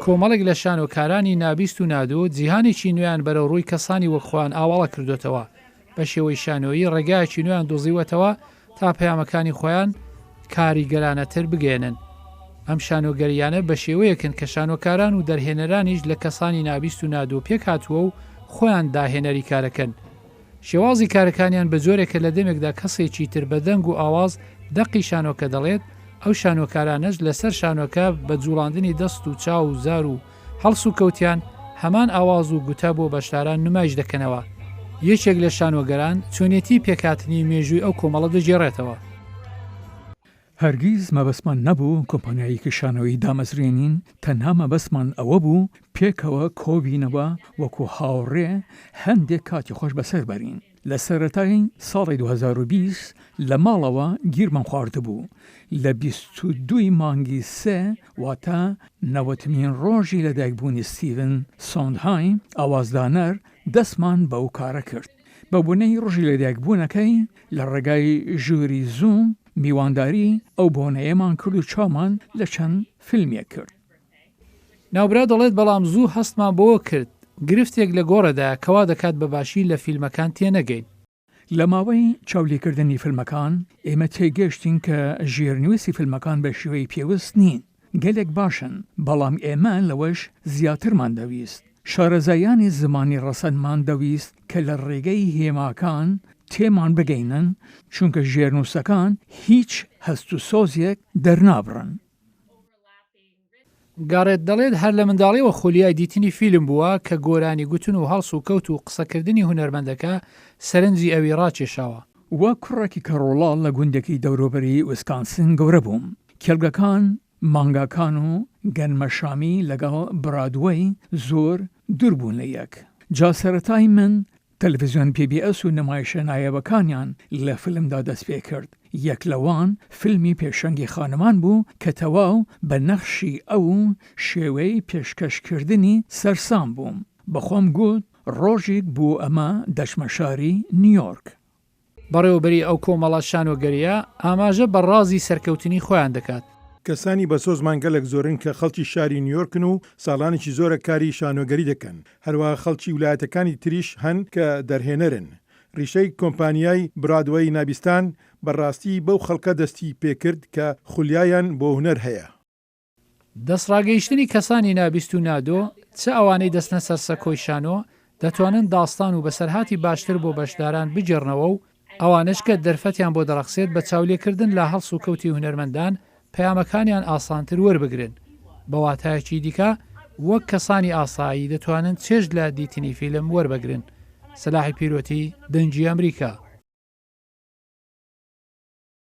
کۆمەڵێک لە شانۆکارانی نابیست و نادۆ جیهانێکی نوێیان بەرەو ڕووی کەسانی وەکخۆیان ئاواڵە کردوێتەوە بە شێوەی شانۆیی ڕێگایەکی نوێیان دۆزیوەتەوە تا پەیامەکانی خۆیان کاریگەرانەتر بگێنن. ئەم شانۆگەریانە بە شێوەیەکن کە شانۆکاران و دەرهێنەرانیش لە کەسانی نابیست و نادۆ پێک هاتووە و خۆیان داهێنەری کارەکەن. شێوازی کارەکانیان بە جۆرێکە لە دەمێکدا کەسێکی تر بە دەنگ و ئاواز دەقی شانۆکە دەڵێت، ئەو شانۆکارانەش لەسەر شانۆکە بە جوڵاندنی دەست و چاو و زار و هەڵس و کەوتیان هەمان ئاواز و گوتە بۆ بەشداران نمایش دەکەنەوە. یەکێک لە شانۆگەران چۆنێتی پێکهاتنی مێژووی ئەو کۆمەڵە دەجێڕێتەوە. هەرگیز مەبەستمان نەبوو کۆمپانیایەکی شانۆیی دامەزرێنین، تەنها مەبەستمان ئەوە بوو پێکەوە کۆبینەوە وەکو هاوڕێ هەندێک کاتی خۆش بەسەر بەرین. لە سەرەتای ساڵی 2020 لە ماڵەوە گیرمان خواردبوو. لە 22 مانگی 3 واتە 90مین ڕۆژی لەدایکبوونی ستیڤن سۆندهایم ئاوازدانەر دەستمان بەو کارە کرد. بە بوونەی ڕۆژی لەدایکبوونەکەی لە ڕێگای ژووری زووم میوانداری ئەو بۆنەیەمان کرد و چاومان لە چەند فیلمێک کرد. ناوبرا دەڵێت بەڵام زوو هەستمان بۆ کرد گرفتێک لە گۆڕەدا کەوا دەکات بەباشی لە فیلمەکان تێنەگەین. لە ماوەی چاولیکردنی فیلمەکان ئێمە تێگەشتین کە ژێرنووسی فیلمەکان بە شێوەی پێویست نین. گەلێک باشن، بەڵام ئێمە لەوەش زیاترمان دەویست. شارەزایانی زمانی ڕەسەنمان دەویست کە لە ڕێگەی هێماکان تێمان بگەینن، چونکە ژێرنووسەکان هیچ هەست و سۆزێک دەرنابڕن. گارێت دەڵێت هەر لە منداڵیەوە خۆلیای دیتنی فیلم بووە کە گۆرانی گوتن و هەڵس و کەوت و قسەکردنی هونەرمەندەکە سەرنجی ئەوی ڕاکێشاوە. وە کوڕێکی کەڕۆڵاڵ لە گوندێکی دەوروبەری ویسکانسن گەورە بووم. کێلگەکان، مانگاکان و گەنمەشامی لەگەڵ برادوەی زۆر دوور بوون لە یەک. جا سەرەتای من تەلەڤیزیۆن PBS و نمایشە نایەوەکانیان لە فیلمدا دەست پێ کرد. یەک لەوان فیلمی پێشەنگی خانمان بوو کە تەواو بە نەخشی ئەو شێوەی پێشکەشکردنی سەرسام بووم. بەخۆم گوت ڕۆژێک بوو ئەمە دەچمە شاری نیویۆرک. بەڕێوەبەری ئەو کۆمەڵە شانۆگەریە ئاماژە بە ڕازی سەرکەوتنی خۆیان دەکات. کەسانی بەسۆزمان گەلێک زۆرن کە خەڵکی شاری نیویۆرکن و ساڵانێکی زۆرە کاری شانۆگەری دەکەن. هەروەها خەڵکی ویلایەتەکانی تریش هەن کە دەرهێنەرن. ڕیشەی کۆمپانیای برادوەی نابستان بەڕاستی بەو خەڵکە دەستی پێکرد کە خولیایان بۆ هونەر هەیە. دەستڕاگەیشتنی کەسانی نابیست و نادۆ چه ئەوانەی دەستنە سەر سەکۆی شانۆ دەتوانن داستان و بەسەرهاتی باشتر بۆ بەشداران بجێڕنەوە و ئەوانش کە دەرفەتیان بۆ دەڕەخسێت بە چاولێکردن لە هەڵس و کەوتی هونەرمەندان پەیامەکانیان ئاسانتر وەربگرن. بەواتایەکی دیکە وەک کەسانی ئاسایی دەتوانن چێژ لە دیتنی فیلم وەربگرن. سەلاحی پیرۆتی، دەنگی ئەمریکا.